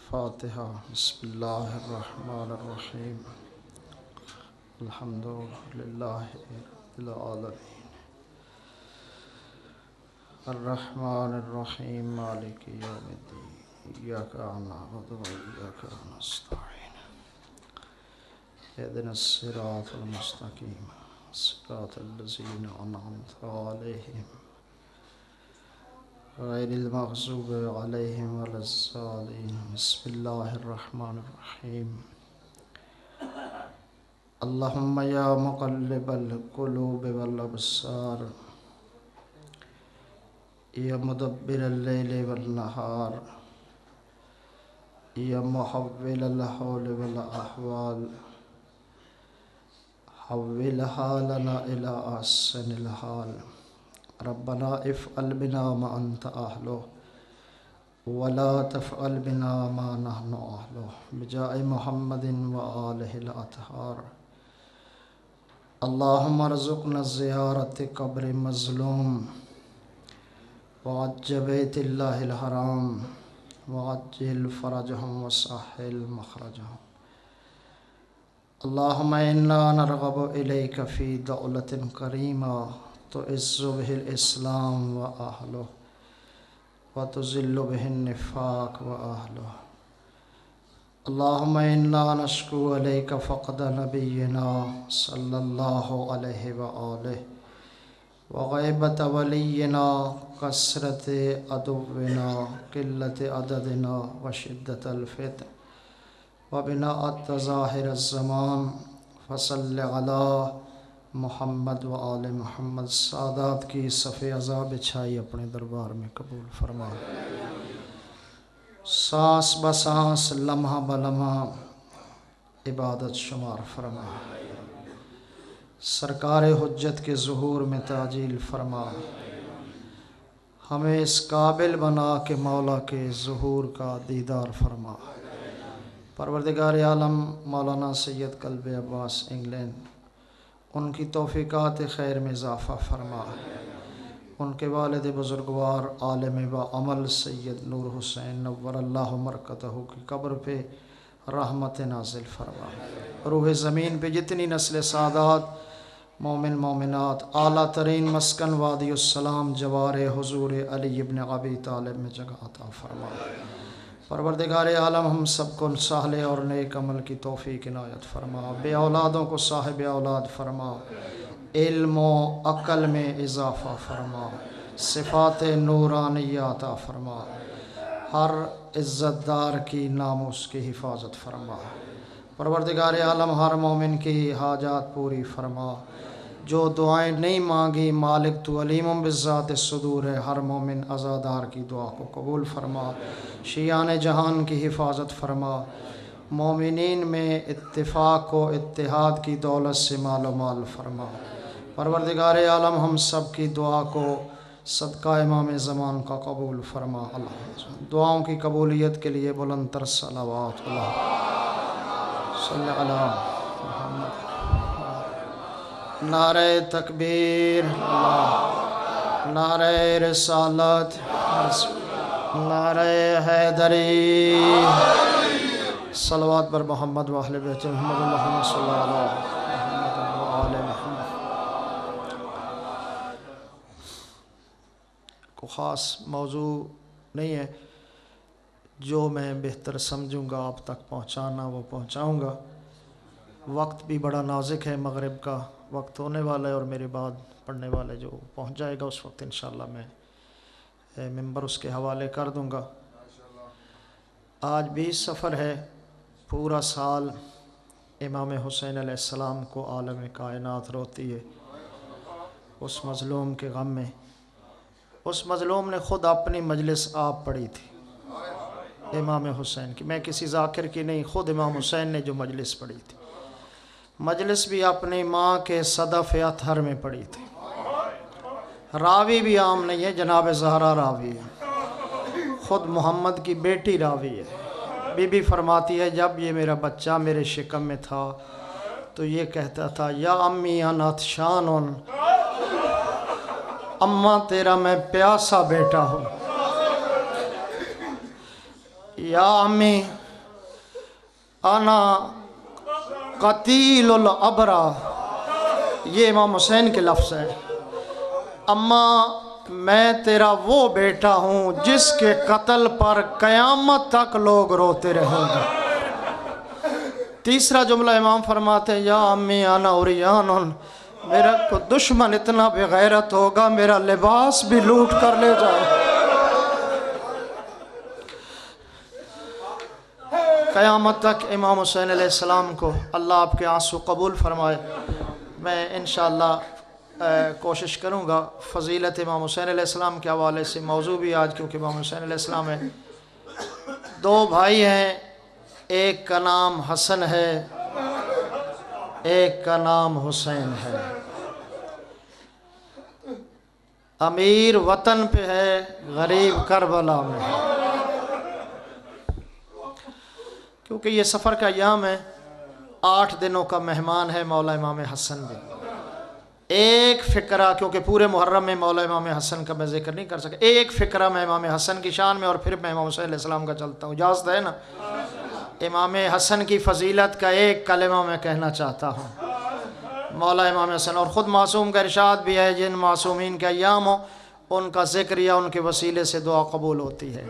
فاتحہ بسم اللہ الرحمن الرحیم الحمد للہ رب العالمین الرحمن الرحیم مالک یوم الدین ایاک نعبد و ایاک نستعین اہدنا الصراط المستقیم صراط الذین انعمت علیہم غیر المغضوب علیہم ولا الضالین بسم اللہ الرحمن الرحیم اللہم یا مقلب القلوب والابصار یا مدبر اللیل والنہار یا محول الحول والاحوال حولها لنا الى احسن الحال ربنا افعل بنا ما انت اہلہ ولا تفعل بنا ما نحن اہلہ بجاہ محمد وآلہ الاطہار اللہم ارزقنا زیارت قبر مظلوم وعج بیت اللہ الحرام وعجل فرجہم وسہل مخرجہم اللہم انا نرغب الیک فی دولت کریمہ تعز بہ الاسلام و اہلہ وتذل بہ النفاق و اہلہ اللہم انا نشکو الیک فقد نبینا صلی اللہ علیہ وآلہ وغیبت ولینا کثرت عدونا قلت عددنا وشدت الفتن وبناء التظاہر الزمان فصل علی محمد و آل محمد سادات کی صف عزا بچھائی اپنے دربار میں قبول فرما سانس بسانس لمحہ بلمحہ عبادت شمار فرما سرکار حجت کے ظہور میں تعجیل فرما ہمیں اس قابل بنا کہ مولا کے ظہور کا دیدار فرما پروردگار عالم مولانا سید قلب عباس انگلینڈ ان کی توفیقات خیر میں اضافہ فرما ان کے والد بزرگوار عالم و عمل سید نور حسین نور اللہ مرکزہ کی قبر پہ رحمت نازل فرما روح زمین پہ جتنی نسل سادات مومن مومنات اعلیٰ ترین مسکن وادی السلام جوار حضور علی ابن ابی طالب میں جگہ عطا فرما پروردگار عالم ہم سب کو صالح اور نیک عمل کی توفیق عنایت فرما بے اولادوں کو صاحب اولاد فرما علم و عقل میں اضافہ فرما صفات نورانیہ عطا فرما ہر عزت دار کی ناموس کی حفاظت فرما پروردگار عالم ہر مومن کی حاجات پوری فرما جو دعائیں نہیں مانگی مالک تو علیم بالذات الصدور ہے ہر مومن عزادار کی دعا کو قبول فرما شیعان جہان کی حفاظت فرما مومنین میں اتفاق و اتحاد کی دولت سے مال و مال فرما پروردگار عالم ہم سب کی دعا کو صدقہ امام زمان کا قبول فرما اللہ دعاؤں کی قبولیت کے لیے بلند تر صلوات اللہ صلی علی محمد نعرہ تکبیر اللہ نعرہ رسالت نعرہ حیدری صلوات بر محمد و اہل بیت محمد اللہم صلی اللہ علیہ محمد و آل محمد کو خاص موضوع نہیں ہے جو میں بہتر سمجھوں گا آپ تک پہنچانا وہ پہنچاؤں گا وقت بھی بڑا نازک ہے مغرب کا وقت ہونے والا ہے اور میرے بعد پڑھنے والے جو پہنچ جائے گا اس وقت انشاءاللہ میں ممبر اس کے حوالے کر دوں گا آج 20 سفر ہے پورا سال امام حسین علیہ السلام کو عالم کائنات روتی ہے اس مظلوم کے غم میں اس مظلوم نے خود اپنی مجلس آپ پڑھی تھی امام حسین کی میں کسی ذاکر کی نہیں خود امام حسین نے جو مجلس پڑھی تھی مجلس بھی اپنی ماں کے صدف اطہر میں پڑھی تھی راوی بھی عام نہیں ہے جناب زہرا راوی ہے خود محمد کی بیٹی راوی ہے بی بی فرماتی ہے جب یہ میرا بچہ میرے شکم میں تھا تو یہ کہتا تھا یا امی انا عطشان اماں تیرا میں پیاسا بیٹا ہوں یا امی انا قتیل الابرا، یہ امام حسین کے لفظ ہیں، اماں میں تیرا وہ بیٹا ہوں جس کے قتل پر قیامت تک لوگ روتے رہیں گے۔ تیسرا جملہ امام فرماتے ہیں یا امی انا عریان، میرا کو دشمن اتنا بے غیرت ہوگا میرا لباس بھی لوٹ کر لے جائے۔ قیامت تک امام حسین علیہ السلام کو اللہ آپ کے آنسو قبول فرمائے۔ میں انشاءاللہ کوشش کروں گا فضیلت امام حسین علیہ السلام کے حوالے سے، موضوع بھی آج کیونکہ امام حسین علیہ السلام ہے۔ دو بھائی ہیں، ایک کا نام حسن ہے، ایک کا نام حسین ہے۔ امیر وطن پہ ہے، غریب کربلا میں ہے۔ کیونکہ یہ سفر کا ایام ہے، 8 دنوں کا مہمان ہے مولا امام حسن بھی۔ ایک فقرہ، کیونکہ پورے محرم میں مولا امام حسن کا میں ذکر نہیں کر سکا، ایک فقرہ میں امام حسن کی شان میں اور پھر میں امام حسین علیہ السلام کا چلتا ہوں، اجازت ہے نا؟ امام حسن کی فضیلت کا ایک کلمہ میں کہنا چاہتا ہوں۔ مولا امام حسن، اور خود معصوم کا ارشاد بھی ہے جن معصومین کے ایام ہو ان کا ذکر یا ان کے وسیلے سے دعا قبول ہوتی ہے۔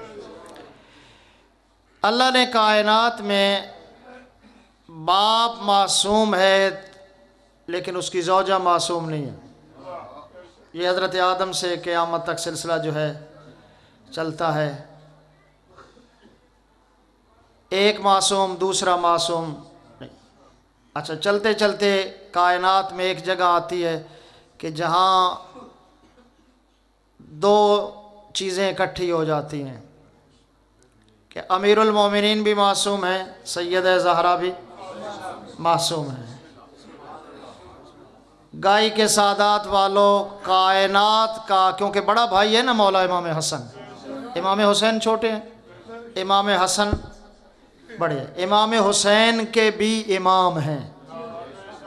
اللہ نے کائنات میں باپ معصوم ہے لیکن اس کی زوجہ معصوم نہیں ہے۔ یہ حضرت آدم سے قیامت تک سلسلہ جو ہے چلتا ہے، ایک معصوم دوسرا معصوم نہیں۔ اچھا، چلتے چلتے کائنات میں ایک جگہ آتی ہے کہ جہاں دو چیزیں اکٹھی ہو جاتی ہیں کہ امیر المومنین بھی معصوم ہیں، سیدہ زہرا بھی معصوم ہیں۔ گائی کے سادات والوں، کائنات کا، کیونکہ بڑا بھائی ہے نا مولا امام حسن، امام حسین چھوٹے ہیں، امام حسن بڑے، امام حسین کے بھی امام ہیں۔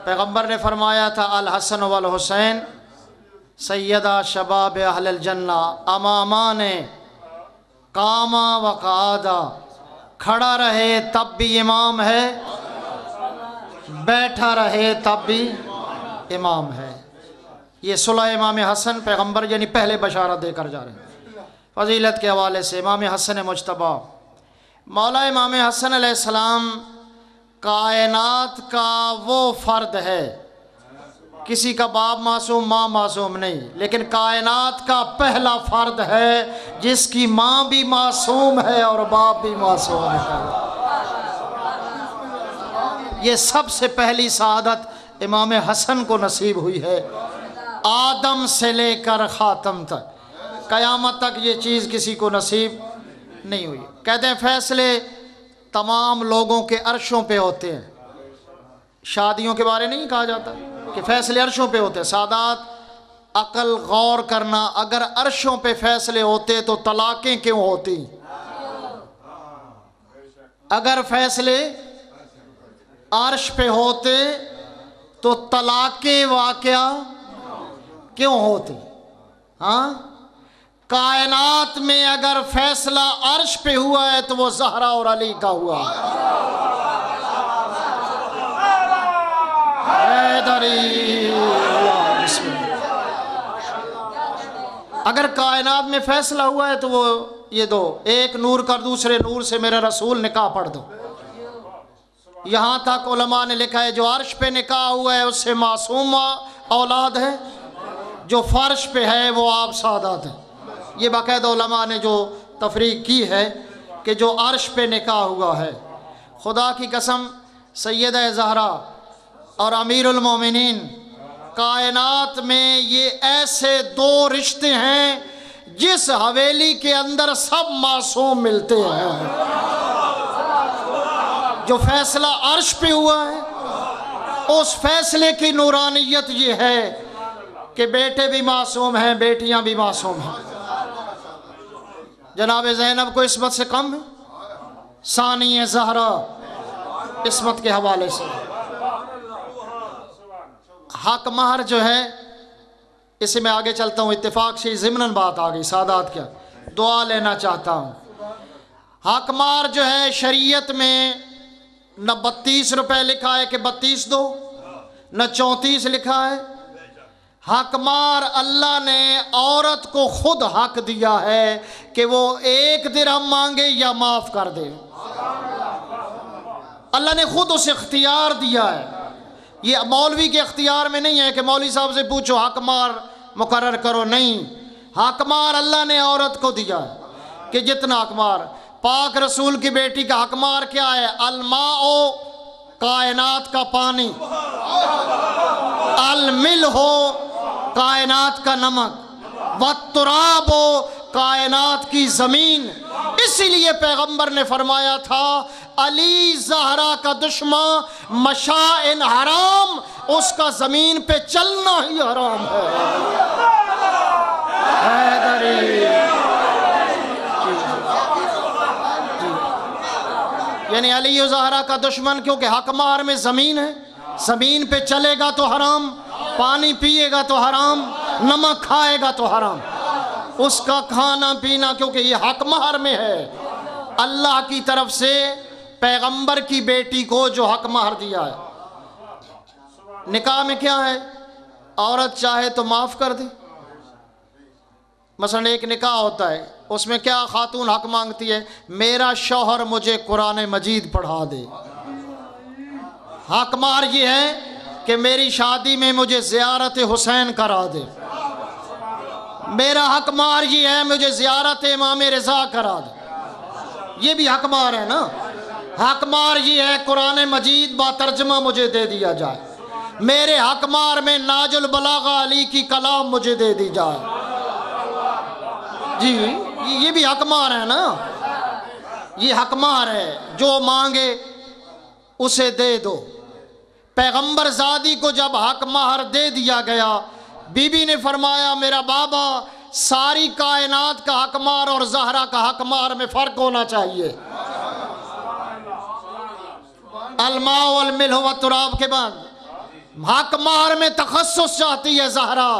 پیغمبر نے فرمایا تھا الحسن والحسین سیدہ شباب اہل الجنہ، امامان قاما وقعادا، کھڑا رہے تب بھی امام ہے، بیٹھا رہے تب بھی امام ہے۔ یہ صلح امام حسن پیغمبر یعنی پہلے بشارت دے کر جا رہے ہیں۔ فضیلت کے حوالے سے امام حسن مجتبیٰ، مولا امام حسن علیہ السلام کائنات کا وہ فرد ہے، کسی کا باپ معصوم ماں معصوم نہیں، لیکن کائنات کا پہلا فرد ہے جس کی ماں بھی معصوم ہے اور باپ بھی معصوم ہے۔ یہ سب سے پہلی سعادت امام حسن کو نصیب ہوئی ہے، آدم سے لے کر خاتم تک، قیامت تک یہ چیز کسی کو نصیب نہیں ہوئی۔ کہتے ہیں فیصلے تمام لوگوں کے عرشوں پہ ہوتے ہیں، شادیوں کے بارے نہیں کہا جاتا کہ فیصلے عرشوں پہ ہوتے ہیں۔ سادات عقل غور کرنا، اگر عرشوں پہ فیصلے ہوتے تو طلاقیں کیوں ہوتی؟ اگر فیصلے عرش پہ ہوتے تو طلاقیں واقعہ کیوں ہوتی؟ ہاں، کائنات میں اگر فیصلہ عرش پہ ہوا ہے تو وہ زہرا اور علی کا ہوا اگر کائنات میں فیصلہ ہوا ہے تو وہ یہ دو، ایک نور کر دوسرے نور سے میرے رسول نکاح پڑھ دو۔ یہاں تک علماء نے لکھا ہے جو عرش پہ نکاح ہوا ہے اس سے معصوم اولاد ہے، جو فرش پہ ہے وہ آپ سادات ہیں۔ یہ باقاعدہ علماء نے جو تفریق کی ہے کہ جو عرش پہ نکاح ہوا ہے، خدا کی قسم سیدہ زہرا اور امیر المومنین، کائنات میں یہ ایسے دو رشتے ہیں جس حویلی کے اندر سب معصوم ملتے ہیں۔ جو فیصلہ عرش پہ ہوا ہے اس فیصلے کی نورانیت یہ ہے کہ بیٹے بھی معصوم ہیں، بیٹیاں بھی معصوم ہیں۔ جناب زینب کو عصمت سے کم ہے، ثانی زہرا عصمت کے حوالے سے۔ حق مہر جو ہے، اس سے میں آگے چلتا ہوں، اتفاق سے ضمناً بات آ گئی، سادات کیا دعا لینا چاہتا ہوں۔ حق مار جو ہے شریعت میں نہ 32 روپے لکھا ہے کہ 32 دو، نہ 34 لکھا ہے۔ حق مار اللہ نے عورت کو خود حق دیا ہے کہ وہ 1 درہم مانگے یا معاف کر دے۔ اللہ نے خود اسے اختیار دیا ہے، یہ مولوی کے اختیار میں نہیں ہے کہ مولوی صاحب سے پوچھو حق مار مقرر کرو، نہیں، حق مار اللہ نے عورت کو دیا ہے کہ جتنا حق مار۔ پاک رسول کی بیٹی کا حق مار کیا ہے؟ الماء، کائنات کا پانی، الملح، کائنات کا نمک، والتراب، کائنات کی زمین۔ اسی لیے پیغمبر نے فرمایا تھا علی زہرا کا دشمن مشائن حرام، اس کا زمین پہ چلنا ہی حرام ہے۔ حیدری، یعنی علی و زہرا کا دشمن کیونکہ حق مار میں زمین ہے، زمین پہ چلے گا تو حرام، پانی پیے گا تو حرام، نمک کھائے گا تو حرام، اس کا کھانا پینا کیونکہ یہ حق مہر میں ہے۔ اللہ کی طرف سے پیغمبر کی بیٹی کو جو حق مہر دیا ہے۔ نکاح میں کیا ہے؟ عورت چاہے تو معاف کر دے۔ مثلا ایک نکاح ہوتا ہے، اس میں کیا خاتون حق مانگتی ہے؟ میرا شوہر مجھے قرآن مجید پڑھا دے۔ حق مہر یہ ہے کہ میری شادی میں مجھے زیارت حسین کرا دے۔ میرا حق مہر یہ ہے مجھے زیارت امام رضا کرا دے۔ یہ بھی حق مہر ہے نا۔ حق مہر یہ ہے قرآن مجید با ترجمہ مجھے دے دیا جائے۔ میرے حق مہر میں ناج البلاغہ علی کی کلام مجھے دے دی جائے۔ جی یہ بھی حق مہر ہے نا، یہ حق مہر ہے، جو مانگے اسے دے دو۔ پیغمبر زادی کو جب حق مہر دے دیا گیا، بی بی نے فرمایا میرا بابا ساری کائنات کا حق مہر اور زہرا کا حق مہر میں فرق ہونا چاہیے۔ الماء والملح والتراب کے بعد حق مہر میں تخصص چاہتی ہے زہرا۔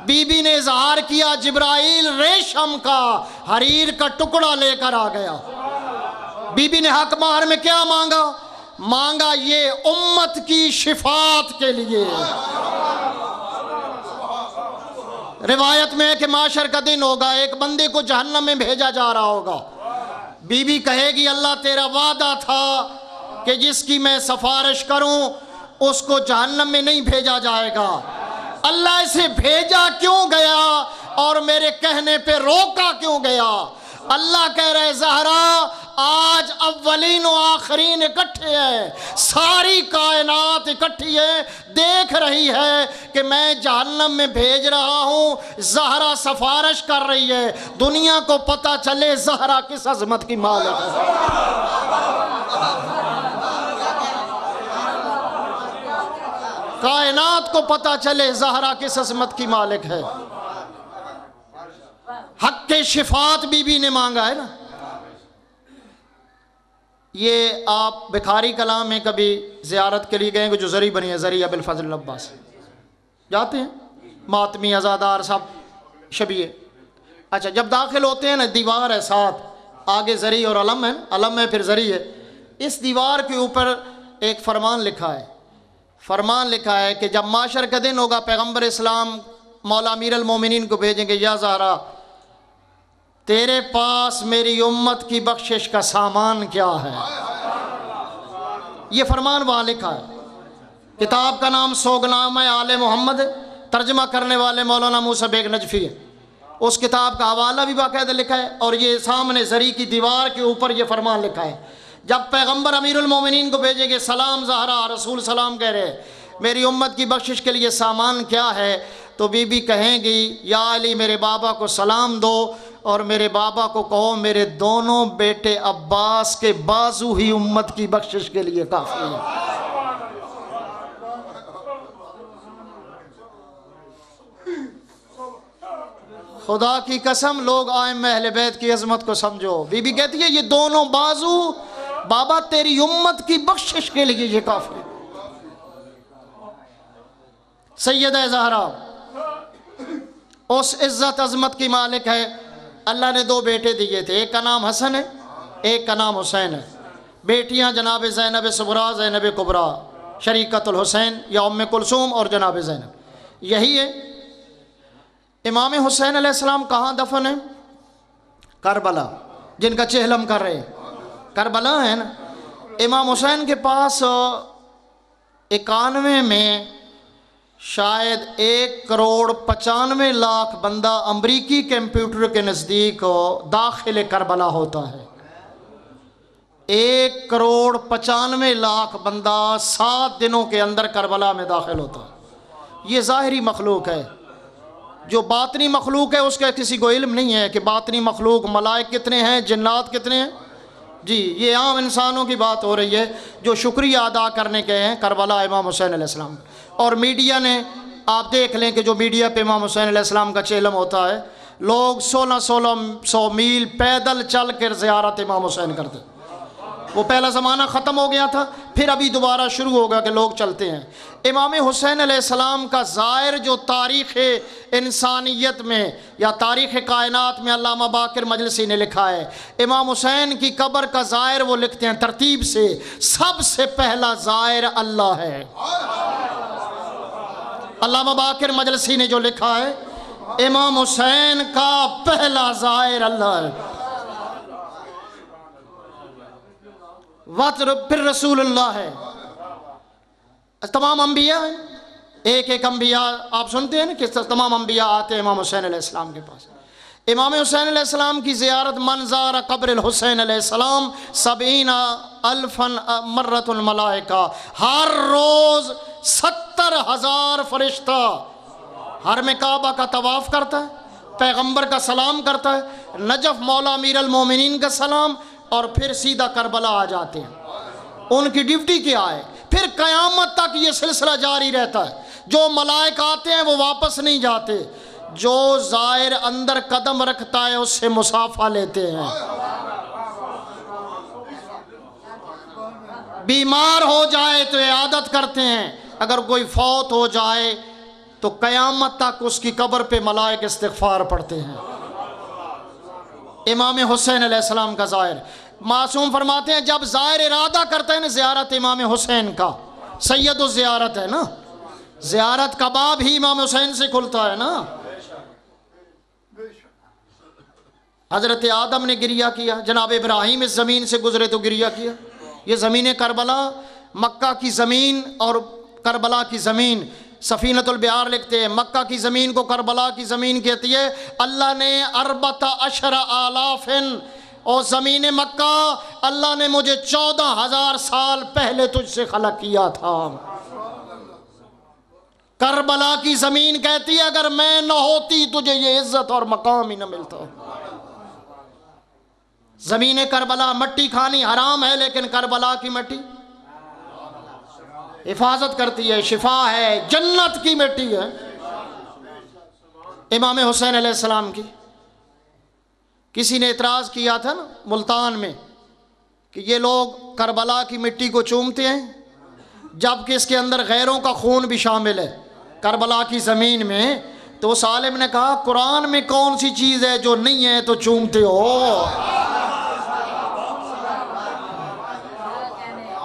بی بی نے اظہار کیا، جبرائیل ریشم کا حریر کا ٹکڑا لے کر آ گیا۔ بی بی نے حق مہر میں کیا مانگا یہ امت کی شفاعت کے لیے۔ روایت میں ہے کہ معاشر کا دن ہوگا، ایک بندے کو جہنم میں بھیجا جا رہا ہوگا۔ بی بی کہے گی اللہ تیرا وعدہ تھا کہ جس کی میں سفارش کروں اس کو جہنم میں نہیں بھیجا جائے گا، اللہ اسے بھیجا کیوں گیا اور میرے کہنے پہ روکا کیوں گیا؟ اللہ کہہ رہے زہرا آج اولین و آخرین اکٹھے ہیں، ساری کائنات اکٹھی ہے، دیکھ رہی ہے کہ میں جہنم میں بھیج رہا ہوں، زہرا سفارش کر رہی ہے، دنیا کو پتہ چلے زہرا کس عظمت کی مالک ہے۔ کائنات کو پتہ چلے زہرا کس عظمت کی مالک ہے۔ حق شفاعت بی بی نے مانگا ہے نا۔ یہ آپ بخاری کلام میں کبھی زیارت کے لیے گئے جو زری بنی ہے، زری ابو الفضل العباس، جاتے ہیں ماتمی ازادار صاحب شبیہ۔ اچھا جب داخل ہوتے ہیں نا، دیوار ہے ساتھ، آگے زری اور علم ہے، علم ہے پھر زری ہے۔ اس دیوار کے اوپر ایک فرمان لکھا ہے، فرمان لکھا ہے کہ جب معاشر کا دن ہوگا پیغمبر اسلام مولا امیر المومنین کو بھیجیں گے، یا زہرا تیرے پاس میری امت کی بخشش کا سامان کیا ہے؟ یہ فرمان وہاں لکھا ہے۔ کتاب کا نام سوگنامہ آل محمد، ترجمہ کرنے والے مولانا موسیٰ بیگ نجفی ہے۔ اس کتاب کا حوالہ بھی باقاعدہ لکھا ہے، اور یہ سامنے زری کی دیوار کے اوپر یہ فرمان لکھا ہے۔ جب پیغمبر امیر المومنین کو بھیجیں گے، سلام زہرا، رسول سلام کہہ رہے میری امت کی بخشش کے لیے سامان کیا ہے؟ تو بی بی کہیں گی یا علی میرے بابا کو سلام دو، اور میرے بابا کو کہو میرے دونوں بیٹے عباس کے بازو ہی امت کی بخشش کے لیے کافی ہے۔ خدا کی قسم لوگ ائمہ اہل بیت کی عظمت کو سمجھو۔ بی بی کہتی ہے یہ دونوں بازو بابا تیری امت کی بخشش کے لیے یہ کافی ہے۔ سیدہ زہرا اس عزت عظمت کی مالک ہے۔ اللہ نے 2 بیٹے دیے تھے، ایک کا نام حسن ہے ایک کا نام حسین ہے، بیٹیاں جناب زینب صغریٰ، زینب کبریٰ، شریکت الحسین یا ام کلثوم اور جناب زینب، یہی ہے۔ امام حسین علیہ السلام کہاں دفن ہیں؟ کربلا، جن کا چہلم کر رہے ہیں کربلا ہے نا۔ امام حسین کے پاس 91 میں شاید 1,95,00,000 بندہ امریکی کمپیوٹر کے نزدیک داخل کربلا ہوتا ہے۔ 1,95,00,000 بندہ 7 دنوں کے اندر کربلا میں داخل ہوتا ہے۔ یہ ظاہری مخلوق ہے، جو باطنی مخلوق ہے اس کا کسی کو علم نہیں ہے کہ باطنی مخلوق ملائک کتنے ہیں، جنات کتنے ہیں۔ جی یہ عام انسانوں کی بات ہو رہی ہے جو شکریہ ادا کرنے کے ہیں کربلا امام حسین علیہ السلام۔ اور میڈیا نے، آپ دیکھ لیں کہ جو میڈیا پہ امام حسین علیہ السلام کا چہلم ہوتا ہے، لوگ 1600 میل پیدل چل کر زیارت امام حسین کرتے۔ وہ پہلا زمانہ ختم ہو گیا تھا، پھر ابھی دوبارہ شروع ہوگا کہ لوگ چلتے ہیں۔ امام حسین علیہ السلام کا زائر جو تاریخ انسانیت میں یا تاریخ کائنات میں علامہ باقر مجلسی نے لکھا ہے، امام حسین کی قبر کا زائر وہ لکھتے ہیں ترتیب سے، سب سے پہلا زائر اللہ ہے۔ علامہ باقر مجلسی نے جو لکھا ہے، امام حسین کا پہلا زائر اللہ ہے، پھر رسول اللہ ہے، تمام انبیاء ہیں۔ ایک ایک انبیاء آپ سنتے ہیں نا کہ تمام انبیاء آتے ہیں امام حسین علیہ السلام کے پاس۔ امام حسین علیہ السلام کی زیارت، من زار قبر الحسین علیہ السلام 70,000 مرۃ الملائکہ، ہر روز 70,000 فرشتہ حرم کعبہ کا طواف کرتا ہے، پیغمبر کا سلام کرتا ہے، نجف مولا امیر المومنین کا سلام، اور پھر سیدھا کربلا آ جاتے ہیں۔ ان کی ڈیوٹی کیا ہے؟ پھر قیامت تک یہ سلسلہ جاری رہتا ہے۔ جو ملائکہ آتے ہیں وہ واپس نہیں جاتے، جو زائر اندر قدم رکھتا ہے اس سے مصافحہ لیتے ہیں۔ بیمار ہو جائے تو عیادت کرتے ہیں، اگر کوئی فوت ہو جائے تو قیامت تک اس کی قبر پہ ملائکہ استغفار پڑھتے ہیں۔ امام حسین علیہ السلام کا زائر، معصوم فرماتے ہیں جب زائر ارادہ کرتا ہے نا زیارت امام حسین کا، سید الزیارت ہے نا، زیارت کا باب ہی امام حسین سے کھلتا ہے نا۔ حضرت آدم نے گریہ کیا، جناب ابراہیم اس زمین سے گزرے تو گریہ کیا۔ یہ زمین کربلا، مکہ کی زمین اور کربلا کی زمین، سفینۃ البحار لکھتے ہیں مکہ کی زمین کو کربلا کی زمین کہتی ہے۔ اللہ نے 14,000 اور زمین مکہ، اللہ نے مجھے 14,000 سال پہلے تجھ سے خلق کیا تھا۔ کربلا کی زمین کہتی ہے اگر میں نہ ہوتی تجھے یہ عزت اور مقام ہی نہ ملتا۔ زمین کربلا، مٹی کھانی حرام ہے لیکن کربلا کی مٹی حفاظت کرتی ہے، شفا ہے، جنت کی مٹی ہے۔ امام حسین علیہ السلام کی کسی نے اعتراض کیا تھا نا ملتان میں کہ یہ لوگ کربلا کی مٹی کو چومتے ہیں جبکہ اس کے اندر غیروں کا خون بھی شامل ہے کربلا کی زمین میں، تو اس عالم نے کہا قرآن میں کون سی چیز ہے جو نہیں ہے تو چومتے ہو؟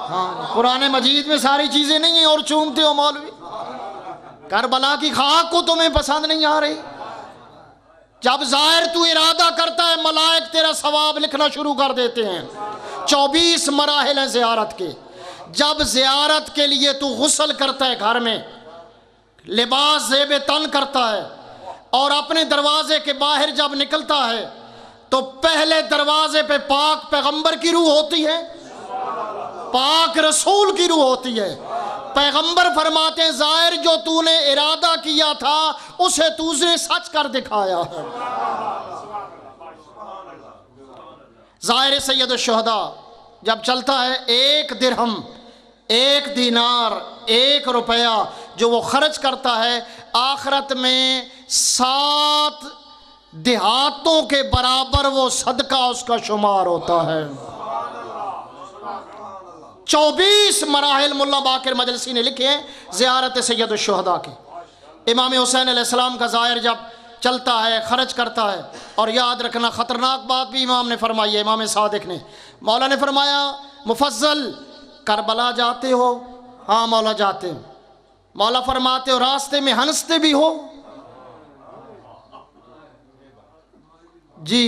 ہاں قرآن مجید میں ساری چیزیں نہیں ہیں اور چومتے ہو مولوی۔ کربلا کی خاک کو تمہیں پسند نہیں آ رہی؟ جب ظاہر تو ارادہ کرتا ہے ملائک تیرا ثواب لکھنا شروع کر دیتے ہیں۔ 24 مراحل ہیں زیارت کے۔ جب زیارت کے لیے تو غسل کرتا ہے گھر میں، لباس زیب تن کرتا ہے، اور اپنے دروازے کے باہر جب نکلتا ہے تو پہلے دروازے پہ پاک پیغمبر کی روح ہوتی ہے، پاک رسول کی روح ہوتی ہے۔ پیغمبر فرماتے ہیں ظاہر جو تو نے ارادہ کیا تھا اسے تو نے سچ کر دکھایا ہے۔ ظاہر سید الشہداء جب چلتا ہے 1 درہم، 1 دینار، 1 روپیہ جو وہ خرچ کرتا ہے آخرت میں 7 دیہاتوں کے برابر وہ صدقہ اس کا شمار ہوتا ہے۔ 24 مراحل ملا باقر مجلسی نے لکھے ہیں زیارت سید الشہداء کے۔ امام حسین علیہ السلام کا زائر جب چلتا ہے، خرچ کرتا ہے. اور یاد رکھنا خطرناک بات بھی امام نے فرمائی ہے، امام صادق نے. مولا نے فرمایا مفضل کربلا جاتے ہو؟ ہاں مولا جاتے ہیں. مولا فرماتے ہو راستے میں ہنستے بھی ہو؟ جی.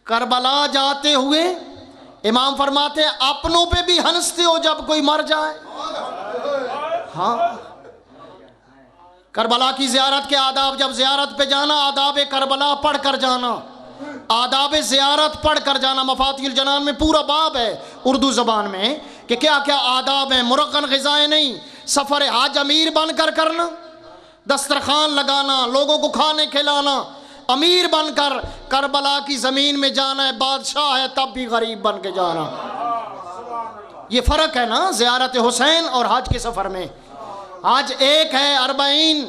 کربلا جاتے ہوئے امام فرماتے ہیں اپنوں پہ بھی ہنستے ہو جب کوئی مر جائے؟ ہاں. کربلا کی زیارت کے آداب، جب زیارت پہ جانا آداب کربلا پڑھ کر جانا، آداب زیارت پڑھ کر جانا. مفاتیح الجنان میں پورا باب ہے اردو زبان میں کہ کیا کیا آداب ہیں. مرغن غذائیں نہیں، سفر حج امیر بن کر کرنا، دسترخوان لگانا، لوگوں کو کھانے کھلانا، امیر بن کر کربلا کی زمین میں جانا ہے، بادشاہ ہے تب بھی غریب بن کے جانا. یہ فرق ہے نا زیارت حسین اور حج کے سفر میں. آج ایک ہے 40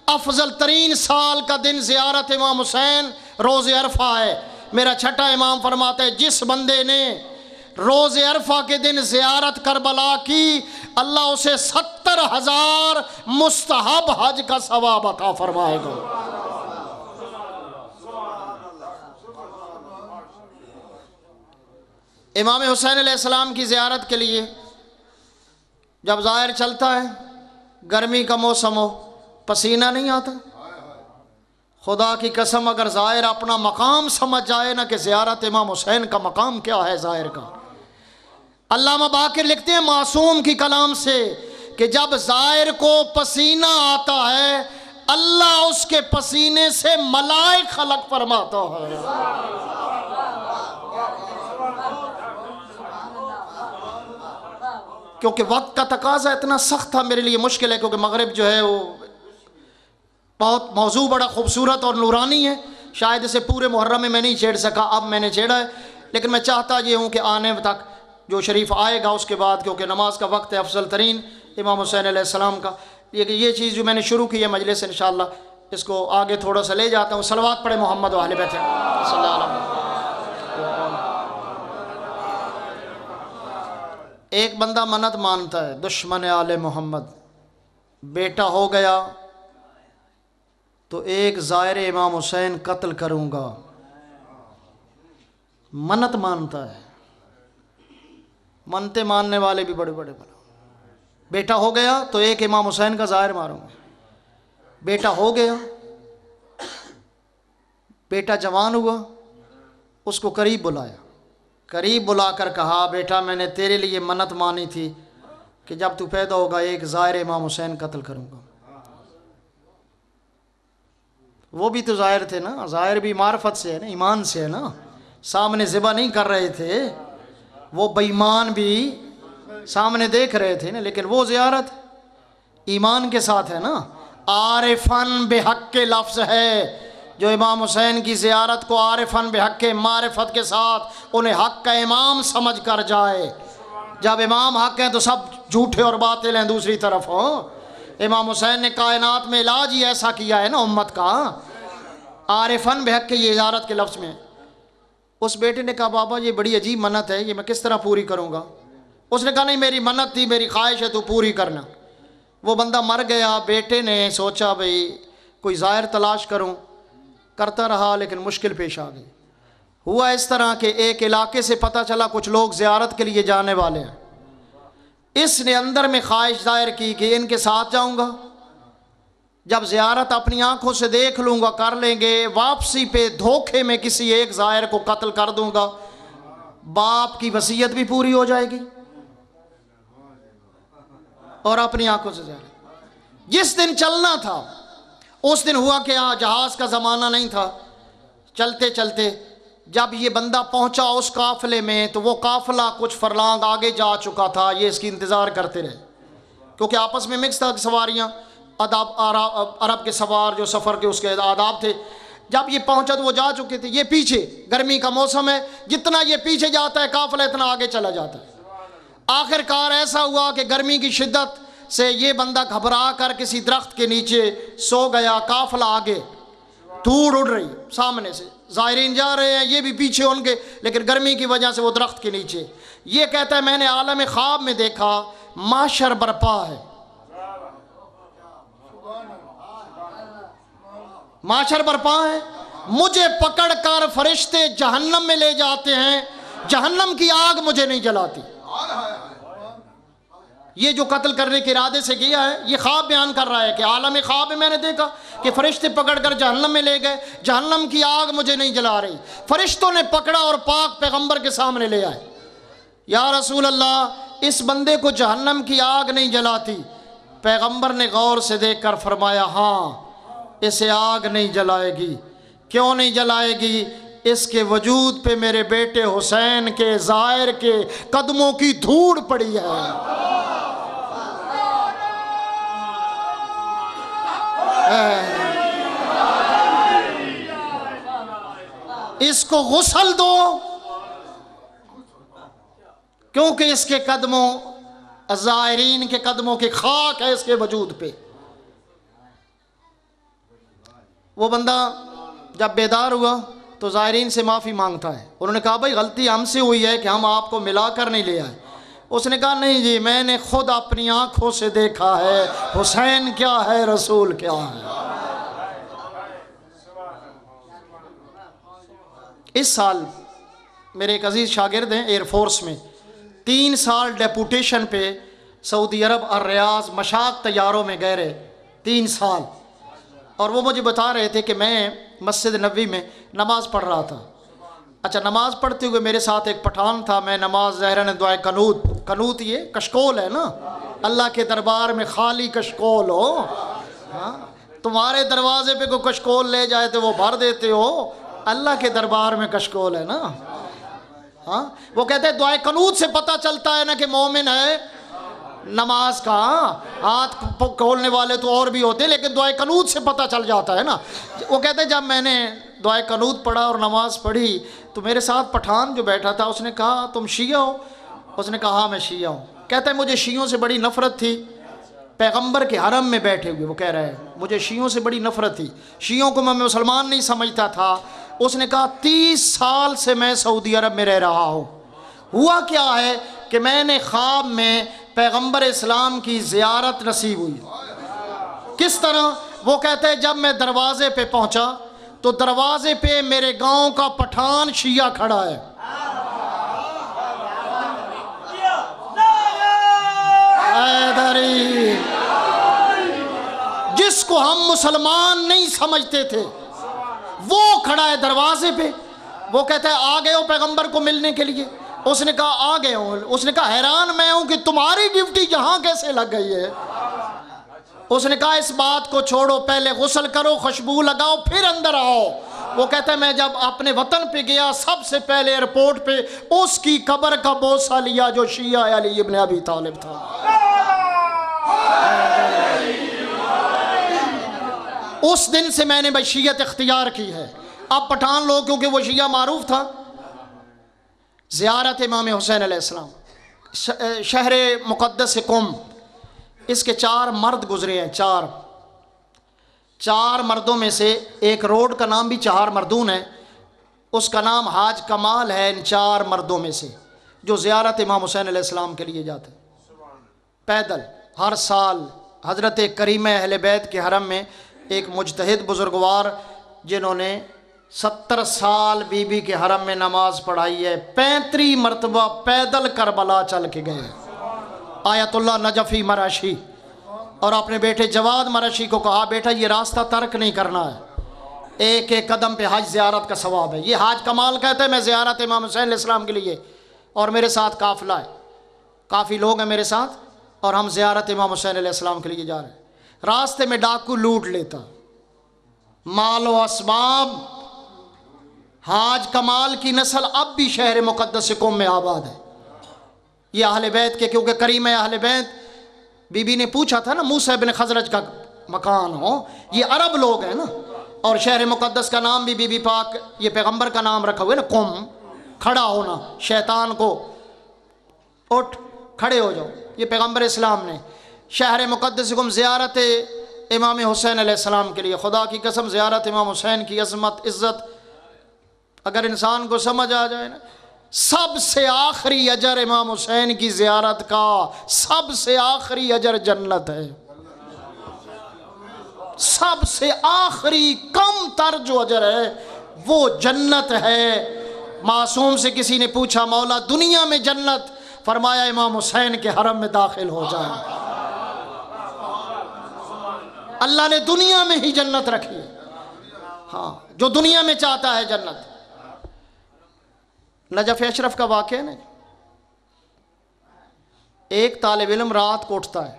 افضل ترین سال کا دن زیارت امام حسین روز عرفہ ہے. میرا چھٹا امام فرماتا ہے جس بندے نے روز عرفہ کے دن زیارت کربلا کی اللہ اسے 70,000 مستحب حج کا ثواب عطا فرمائے گا. امام حسین علیہ السلام کی زیارت کے لیے جب زائر چلتا ہے، گرمی کا موسم ہو، پسینہ نہیں آتا. خدا کی قسم اگر زائر اپنا مقام سمجھ جائے نا کہ زیارت امام حسین کا مقام کیا ہے زائر کا. علامہ باقر لکھتے ہیں معصوم کی کلام سے کہ جب زائر کو پسینہ آتا ہے اللہ اس کے پسینے سے ملائک خلق فرماتا ہے. کیونکہ وقت کا تقاضا اتنا سخت تھا، میرے لیے مشکل ہے کیونکہ مغرب جو ہے وہ بہت موضوع بڑا خوبصورت اور نورانی ہے. شاید اسے پورے محرم میں نہیں چھیڑ سکا، اب میں نے چھیڑا ہے. لیکن میں چاہتا یہ ہوں کہ آنے تک جو شریف آئے گا اس کے بعد، کیونکہ نماز کا وقت ہے افضل ترین امام حسین علیہ السلام کا، یہ چیز جو میں نے شروع کی ہے مجلس انشاءاللہ اس کو آگے تھوڑا سا لے جاتا ہوں. صلوات پڑھے محمد و اہل بیت صلی اللہ علیہ وسلم. ایک بندہ منت مانتا ہے، دشمن آل محمد، بیٹا ہو گیا تو ایک زائر امام حسین قتل کروں گا. منت مانتا ہے. منتے ماننے والے بھی بڑے بڑے بڑے. بیٹا ہو گیا تو ایک امام حسین کا زائر ماروں گا. بیٹا ہو گیا، بیٹا جوان ہوا، اس کو قریب بلایا، قریب بلا کر کہا بیٹا میں نے تیرے لیے منت مانی تھی کہ جب تو پیدا ہوگا ایک زائر امام حسین قتل کروں گا. وہ بھی تو زائر تھے نا، زائر بھی معرفت سے ہے نا، ایمان سے ہے نا، سامنے ذبح نہیں کر رہے تھے، وہ بے ایمان بھی سامنے دیکھ رہے تھے نا، لیکن وہ زیارت ایمان کے ساتھ ہے نا. عارفن بحق کے لفظ ہے، جو امام حسین کی زیارت کو عارفن بحق کے معرفت کے ساتھ انہیں حق کا امام سمجھ کر جائے. جب امام حق ہیں تو سب جھوٹے اور باطل ہیں دوسری طرف ہو. امام حسین نے کائنات میں علاج ہی ایسا کیا ہے نا امت کا. عارفن بحق کے یہ زیارت کے لفظ میں. اس بیٹے نے کہا بابا یہ بڑی عجیب منت ہے، یہ میں کس طرح پوری کروں گا؟ اس نے کہا نہیں میری منت تھی، میری خواہش ہے تو پوری کرنا. وہ بندہ مر گیا. بیٹے نے سوچا بھئی کوئی زائر تلاش کروں، کرتا رہا لیکن مشکل پیش آ گئی. ہوا اس طرح کہ ایک علاقے سے پتہ چلا کچھ لوگ زیارت کے لیے جانے والے ہیں. اس نے اندر میں خواہش ظاہر کی کہ ان کے ساتھ جاؤں گا، جب زیارت اپنی آنکھوں سے دیکھ لوں گا کر لیں گے، واپسی پہ دھوکے میں کسی ایک زائر کو قتل کر دوں گا، باپ کی وصیت بھی پوری ہو جائے گی اور اپنی آنکھوں سے زیارت. جس دن چلنا تھا اس دن ہوا کہ جہاز کا زمانہ نہیں تھا. چلتے چلتے جب یہ بندہ پہنچا اس قافلے میں تو وہ قافلہ کچھ فرلانگ آگے جا چکا تھا. یہ اس کی انتظار کرتے رہے کیونکہ آپس میں مکس تھا سواریاں، عرب کے سوار جو سفر کے اس کے آداب تھے. جب یہ پہنچا تو وہ جا چکے تھے. یہ پیچھے، گرمی کا موسم ہے، جتنا یہ پیچھے جاتا ہے قافلہ اتنا آگے چلا جاتا ہے. آخر کار ایسا ہوا کہ گرمی کی شدت سے یہ بندہ گھبرا کر کسی درخت کے نیچے سو گیا. قافلہ آگے، دھوڑ اڑ رہی سامنے سے، زائرین جا رہے ہیں یہ بھی پیچھے ان کے، لیکن گرمی کی وجہ سے وہ درخت کے نیچے. یہ کہتا ہے میں نے عالم خواب میں دیکھا محشر برپا ہے. معاشر برپا ہے، مجھے پکڑ کر فرشتے جہنم میں لے جاتے ہیں، جہنم کی آگ مجھے نہیں جلاتی۔ یہ جو قتل کرنے کے ارادے سے گیا ہے، یہ خواب بیان کر رہا ہے کہ عالم خواب میں میں نے دیکھا کہ فرشتے پکڑ کر جہنم میں لے گئے، جہنم کی آگ مجھے نہیں جلا رہی۔ فرشتوں نے پکڑا اور پاک پیغمبر کے سامنے لے آئے، یا رسول اللہ اس بندے کو جہنم کی آگ نہیں جلاتی۔ پیغمبر نے غور سے دیکھ کر فرمایا ہاں اسے آگ نہیں جلائے گی۔ کیوں نہیں جلائے گی؟ اس کے وجود پہ میرے بیٹے حسین کے ظاہر کے قدموں کی دھوڑ پڑی ہے۔ اس کو غسل دو کیونکہ اس کے قدموں، الزائرین کے قدموں کی خاک ہے اس کے وجود پہ۔ وہ بندہ جب بیدار ہوا تو زائرین سے معافی مانگتا ہے۔ انہوں نے کہا بھائی غلطی ہم سے ہوئی ہے کہ ہم آپ کو ملا کر نہیں لے آئے۔ اس نے کہا نہیں جی، میں نے خود اپنی آنکھوں سے دیکھا ہے حسین کیا ہے، رسول کیا ہے۔ اس سال میرے ایک عزیز شاگرد ہیں ایئر فورس میں، 3 سال ڈیپوٹیشن پہ سعودی عرب اور ریاض مشاق طیاروں میں گئے رہے، 3 سال۔ اور وہ مجھے بتا رہے تھے کہ میں مسجد نبوی میں نماز پڑھ رہا تھا۔ اچھا، نماز پڑھتے ہوئے میرے ساتھ ایک پٹھان تھا، میں نماز ظاہراً دعائے قنوت یہ کشکول ہے نا، اللہ کے دربار میں خالی کشکول ہو، ہاں تمہارے دروازے پہ کوئی کشکول لے جائے تو وہ بھر دیتے ہو، اللہ کے دربار میں کشکول ہے نا۔ ہاں وہ کہتے ہیں دعائے قنوت سے پتہ چلتا ہے نا کہ مومن ہے۔ نماز کا ہاتھ کھولنے والے تو اور بھی ہوتے لیکن دعائے قنوت سے پتہ چل جاتا ہے نا۔ وہ کہتے ہیں جب میں نے دعائے قنوت پڑھا اور نماز پڑھی تو میرے ساتھ پٹھان جو بیٹھا تھا اس نے کہا تم شیعہ ہو؟ اس نے کہا ہاں میں شیعہ ہوں۔ کہتا ہے مجھے شیعوں سے بڑی نفرت تھی، پیغمبر کے حرم میں بیٹھے ہوئے، وہ کہہ رہے ہیں مجھے شیعوں سے بڑی نفرت تھی، شیعوں کو میں مسلمان نہیں سمجھتا تھا۔ اس نے کہا 30 سال سے میں سعودی عرب میں رہ رہا ہوں، ہوا کیا ہے کہ میں نے خواب میں پیغمبر اسلام کی زیارت نصیب ہوئی۔ کس طرح؟ وہ کہتے ہیں جب میں دروازے پہ پہنچا تو دروازے پہ میرے گاؤں کا پٹھان شیعہ کھڑا ہے، حیدری، جس کو ہم مسلمان نہیں سمجھتے تھے وہ کھڑا ہے دروازے پہ۔ وہ کہتا ہے آ گئے ہو پیغمبر کو ملنے کے لیے؟ اس نے کہا آ گئے ہوں۔ اس نے کہا حیران میں ہوں کہ تمہاری ڈیوٹی یہاں کیسے لگ گئی ہے۔ اس نے کہا اس بات کو چھوڑو، پہلے غسل کرو، خوشبو لگاؤ، پھر اندر آؤ۔ وہ کہتا ہے میں جب اپنے وطن پہ گیا سب سے پہلے ایئرپورٹ پہ اس کی قبر کا بوسہ لیا جو شیعہ علی ابن ابی طالب تھا۔ اس دن سے میں نے شیعت اختیار کی ہے۔ اب پٹھان لوگ کیونکہ وہ شیعہ معروف تھا، زیارت امام حسین علیہ السلام شہر مقدس قم، اس کے 4 مرد گزرے ہیں، 4 مردوں میں سے ایک روڈ کا نام بھی 4 مردون ہے، اس کا نام حاج کمال ہے۔ ان 4 مردوں میں سے جو زیارت امام حسین علیہ السلام کے لیے جاتے پیدل ہر سال، حضرت کریمہ اہل بیت کے حرم میں ایک مجتہد بزرگوار جنہوں نے 70 سال بی بی کے حرم میں نماز پڑھائی ہے، 35 مرتبہ پیدل کربلا چل کے گئے۔ آیت اللہ نجفی مراشی اور اپنے بیٹے جواد مراشی کو کہا بیٹا یہ راستہ ترک نہیں کرنا ہے، ایک ایک قدم پہ حج زیارت کا ثواب ہے۔ یہ حاج کمال کہتے ہیں میں زیارت امام حسین علیہ السلام کے لیے، اور میرے ساتھ قافلہ ہے، کافی لوگ ہیں میرے ساتھ، اور ہم زیارت امام حسین علیہ السلام کے لیے جا رہے ہیں۔ راستے میں ڈاکو لوٹ لیتا، مال و اسباب۔ حاج کمال کی نسل اب بھی شہر مقدس قم میں آباد ہے، یہ اہل بیت کے، کیونکہ کریمہ اہل بیت بی بی نے پوچھا تھا نا موسیٰ ابن خزرج کا مکان ہو، یہ عرب لوگ ہیں نا، اور شہر مقدس کا نام بھی بی بی پاک یہ پیغمبر کا نام رکھا ہوا ہے نا، قم کھڑا ہونا، شیطان کو اٹھ کھڑے ہو جاؤ، یہ پیغمبر اسلام نے شہر مقدس قم زیارت امام حسین علیہ السلام کے لیے۔ خدا کی قسم زیارت امام حسین کی عظمت عزت اگر انسان کو سمجھ آ جائے نا، سب سے آخری اجر امام حسین کی زیارت کا، سب سے آخری اجر جنت ہے، سب سے آخری کم تر جو اجر ہے وہ جنت ہے۔ معصوم سے کسی نے پوچھا مولا دنیا میں جنت؟ فرمایا امام حسین کے حرم میں داخل ہو جائیں۔ اللہ نے دنیا میں ہی جنت رکھی ہے، ہاں جو دنیا میں چاہتا ہے جنت۔ نجف اشرف کا واقعہ نہیں، ایک طالب علم رات کو اٹھتا ہے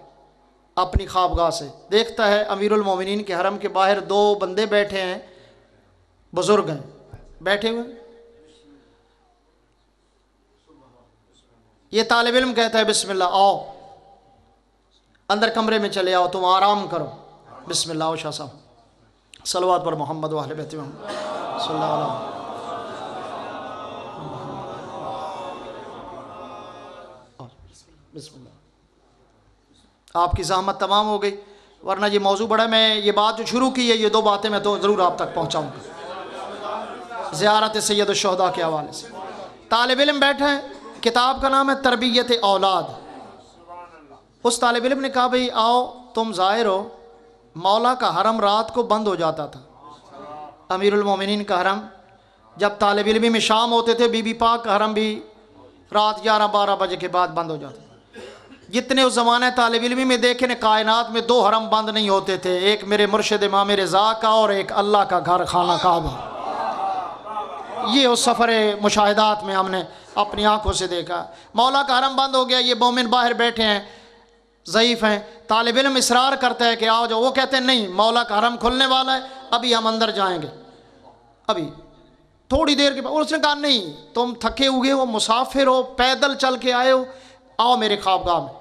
اپنی خوابگاہ سے، دیکھتا ہے امیر المومنین کے حرم کے باہر دو بندے بیٹھے ہیں، بزرگ ہیں بیٹھے ہوئے۔ یہ طالب علم کہتا ہے بسم اللہ، آؤ اندر کمرے میں چلے آؤ، تم آرام کرو، بسم اللہ۔ آؤ شاہ صاحب، صلوات پر محمد و اہل بیت محمد صلی اللہ علیہ وسلم۔ بسم اللہ۔ آپ کی زحمت تمام ہو گئی، ورنہ یہ موضوع بڑا، میں یہ بات جو شروع کی ہے یہ دو باتیں میں تو ضرور آپ تک پہنچاؤں گا زیارت سید الشہداء کے حوالے سے۔ طالب علم بیٹھا ہے، کتاب کا نام ہے تربیت اولاد۔ اس طالب علم نے کہا بھئی آؤ تم ظاہر ہو، مولا کا حرم رات کو بند ہو جاتا تھا، امیر المومنین کا حرم جب طالب علمی میں شام ہوتے تھے، بی بی پاک کا حرم بھی رات 11-12 بجے کے بعد بند ہو جاتا۔ جتنے اس زمانے طالب علمی میں دیکھے نے، کائنات میں 2 حرم بند نہیں ہوتے تھے، ایک میرے مرشد امام رضا کا اور ایک اللہ کا گھر خانہ کعبہ۔ یہ اس سفر مشاہدات میں ہم نے اپنی آنکھوں سے دیکھا۔ مولا کا حرم بند ہو گیا، یہ مومن باہر بیٹھے ہیں، ضعیف ہیں، طالب علم اصرار کرتا ہے کہ آؤ جاؤ، وہ کہتے ہیں نہیں مولا کا حرم کھلنے والا ہے، ابھی ہم اندر جائیں گے، ابھی تھوڑی دیر کے بعد۔ اس نے کہا نہیں، تم تھکے ہوئے ہو، مسافر ہو، پیدل چل کے آئے ہو، آؤ میرے خوابگاہ میں۔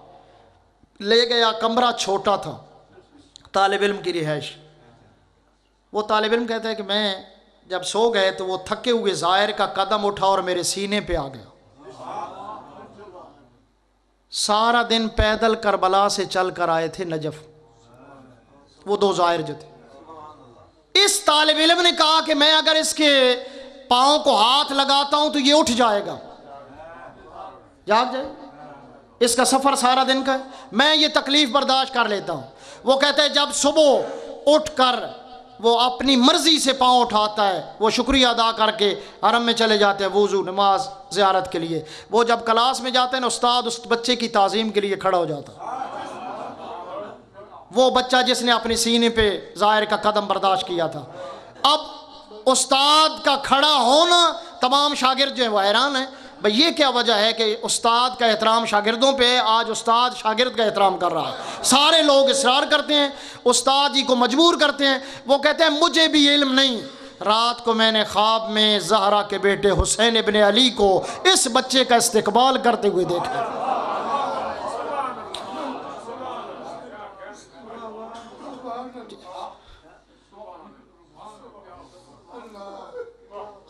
لے گیا، کمرہ چھوٹا تھا، طالب علم کی رہائش۔ وہ طالب علم کہتا ہے کہ میں جب سو گئے تو وہ تھکے ہوئے زائر کا قدم اٹھا اور میرے سینے پہ آ گیا۔ سارا دن پیدل کربلا سے چل کر آئے تھے نجف، وہ 2 زائر جو تھے۔ اس طالب علم نے کہا کہ میں اگر اس کے پاؤں کو ہاتھ لگاتا ہوں تو یہ اٹھ جائے گا، جاگ جائے، اس کا سفر سارا دن کا ہے، میں یہ تکلیف برداشت کر لیتا ہوں۔ وہ کہتے ہیں جب صبح اٹھ کر وہ اپنی مرضی سے پاؤں اٹھاتا ہے، وہ شکریہ ادا کر کے حرم میں چلے جاتے ہیں وضو نماز زیارت کے لیے۔ وہ جب کلاس میں جاتے ہیں نا، استاد اس بچے کی تعظیم کے لیے کھڑا ہو جاتا، وہ بچہ جس نے اپنے سینے پہ زائر کا قدم برداشت کیا تھا۔ اب استاد کا کھڑا ہونا، تمام شاگرد جو ہیں وہ حیران ہیں، بھئی یہ کیا وجہ ہے کہ استاد کا احترام شاگردوں پہ ہے، آج استاد شاگرد کا احترام کر رہا ہے۔ سارے لوگ اصرار کرتے ہیں، استاد جی کو مجبور کرتے ہیں۔ وہ کہتے ہیں مجھے بھی علم نہیں، رات کو میں نے خواب میں زہرا کے بیٹے حسین ابن علی کو اس بچے کا استقبال کرتے ہوئے دیکھا۔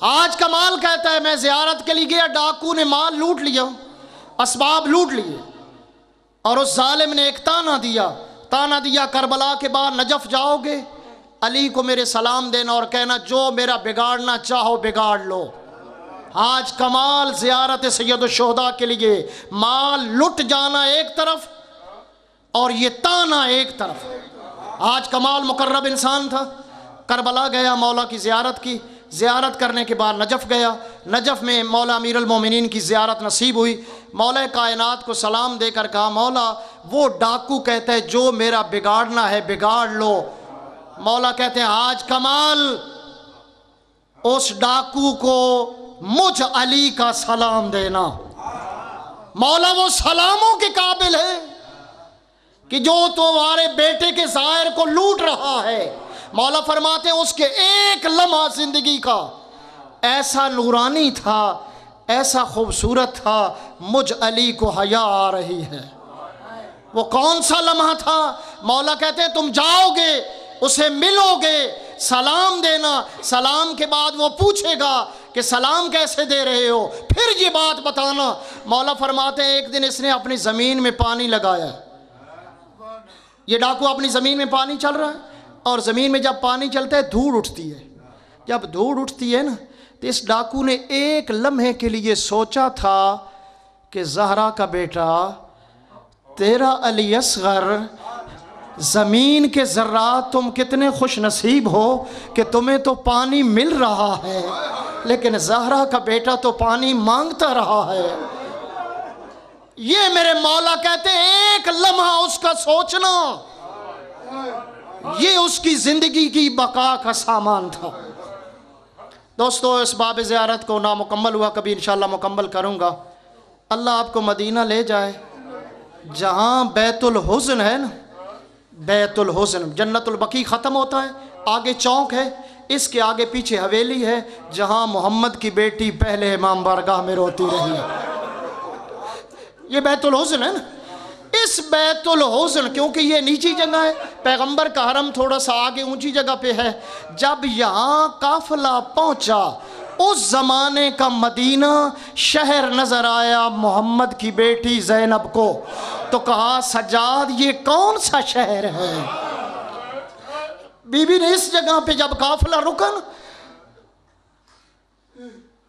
آج کا مال کہتا ہے میں زیارت کے لیے گیا، ڈاکو نے مال لوٹ لیا، اسباب لوٹ لیے، اور اس ظالم نے ایک تانا دیا کربلا کے بعد نجف جاؤ گے، علی کو میرے سلام دینا اور کہنا جو میرا بگاڑنا چاہو بگاڑ لو۔ آج کمال زیارت سید الشہداء کے لیے مال لٹ جانا ایک طرف اور یہ تانا ایک طرف۔ آج کمال مقرب انسان تھا، کربلا گیا، مولا کی زیارت کی، زیارت کرنے کے بعد نجف گیا، نجف میں مولا امیر المومنین کی زیارت نصیب ہوئی۔ مولا کائنات کو سلام دے کر کہا مولا وہ ڈاکو کہتا ہے جو میرا بگاڑنا ہے بگاڑ لو۔ مولا کہتے ہیں آج کمال اس ڈاکو کو مجھ علی کا سلام دینا۔ مولا وہ سلاموں کے قابل ہے کہ جو تمہارے بیٹے کے زائر کو لوٹ رہا ہے۔ مولا فرماتے ہیں اس کے ایک لمحہ زندگی کا ایسا نورانی تھا، ایسا خوبصورت تھا، مجھ علی کو حیا آ رہی ہے۔ وہ کون سا لمحہ تھا؟ مولا کہتے ہیں تم جاؤ گے، اسے ملو گے، سلام دینا، سلام کے بعد وہ پوچھے گا کہ سلام کیسے دے رہے ہو، پھر یہ بات بتانا۔ مولا فرماتے ہیں ایک دن اس نے اپنی زمین میں پانی لگایا، یہ ڈاکو اپنی زمین میں پانی چل رہا ہے، اور زمین میں جب پانی چلتا ہے دھوڑ اٹھتی ہے، جب دھوڑ اٹھتی ہے نا تو اس ڈاکو نے ایک لمحے کے لیے سوچا تھا کہ زہرا کا بیٹا تیرا علی اصغر زمین کے ذرات تم کتنے خوش نصیب ہو کہ تمہیں تو پانی مل رہا ہے، لیکن زہرا کا بیٹا تو پانی مانگتا رہا ہے۔ یہ میرے مولا کہتے ہیں ایک لمحہ اس کا سوچنا یہ اس کی زندگی کی بقا کا سامان تھا۔ دوستو اس باب زیارت کو نامکمل ہوا، کبھی انشاءاللہ مکمل کروں گا۔ اللہ آپ کو مدینہ لے جائے جہاں بیت الحزن ہے نا، بیت الحزن، جنت البقیع ختم ہوتا ہے، آگے چوک ہے، اس کے آگے پیچھے حویلی ہے جہاں محمد کی بیٹی پہلے امام بارگاہ میں روتی رہی ہے۔ یہ بیت الحزن ہے نا، اس بیت الحزن، کیونکہ یہ نیچی جگہ ہے، پیغمبر کا حرم تھوڑا سا آگے اونچی جگہ پہ ہے، جب یہاں قافلہ پہنچا اس زمانے کا مدینہ شہر نظر آیا محمد کی بیٹی زینب کو، تو کہا سجاد یہ کون سا شہر ہے؟ بی بی نے اس جگہ پہ جب قافلہ رکن،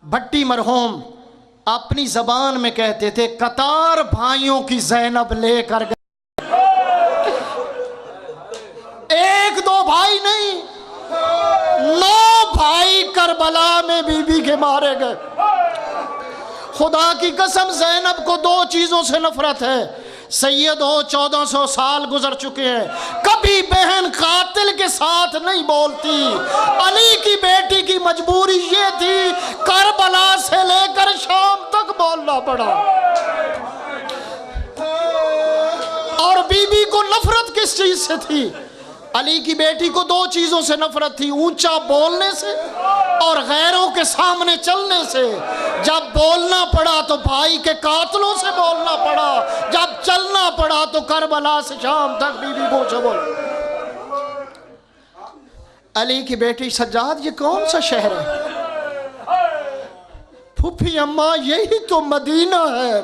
بھٹی مرحوم اپنی زبان میں کہتے تھے قطار بھائیوں کی زینب لے کر گئے، ایک دو بھائی نہیں، 9 بھائی کربلا میں بی بی کے مارے گئے۔ خدا کی قسم زینب کو 2 چیزوں سے نفرت ہے، سید ہو 1400 سال گزر چکے ہیں، کبھی بہن قاتل کے ساتھ نہیں بولتی۔ علی کی بیٹی کی مجبوری یہ تھی کربلا سے لے کر شام تک بولنا پڑا، اور بی بی کو نفرت کس چیز سے تھی؟ علی کی بیٹی کو 2 چیزوں سے نفرت تھی، اونچا بولنے سے اور غیروں کے سامنے چلنے سے۔ جب بولنا پڑا تو بھائی کے قاتلوں سے بولنا پڑا، جب چلنا پڑا تو کربلا سے شام تک بی بی کو بول۔ علی کی بیٹی سجاد یہ کون سا شہر ہے؟ پھوپھی اماں یہی تو مدینہ ہے۔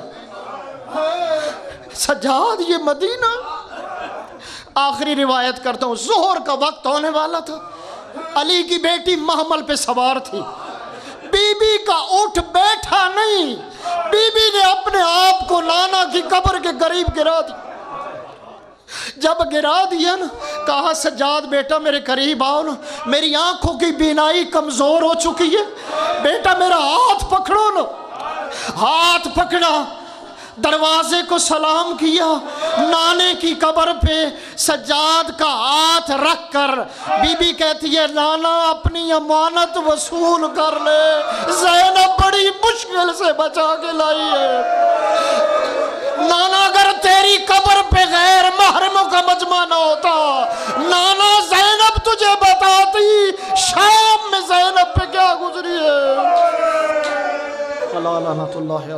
سجاد یہ مدینہ؟ آخری روایت کرتا ہوں، ظہر کا وقت ہونے والا تھا، علی کی بیٹی محمل پہ سوار تھی، بی بی کا اٹھ بیٹھا نہیں، بی بی نے اپنے آپ کو نانا کی قبر کے قریب گرا دیا۔ جب گرا دیا نا، کہا سجاد بیٹا میرے قریب آؤ نا، میری آنکھوں کی بینائی کمزور ہو چکی ہے، بیٹا میرا ہاتھ پکڑو نا۔ ہاتھ پکڑا، دروازے کو سلام کیا، نانے کی قبر پہ سجاد کا ہاتھ رکھ کر بی بی کہتی ہے نانا اپنی امانت وصول کر لے، زینب بڑی مشکل سے بچا کے لائی ہے۔ نانا اگر تیری قبر پہ غیر محرموں کا مجمع نہ ہوتا، نانا زینب تجھے بتاتی شام میں زینب پہ کیا گزری ہے۔ لعنت اللہ علیہ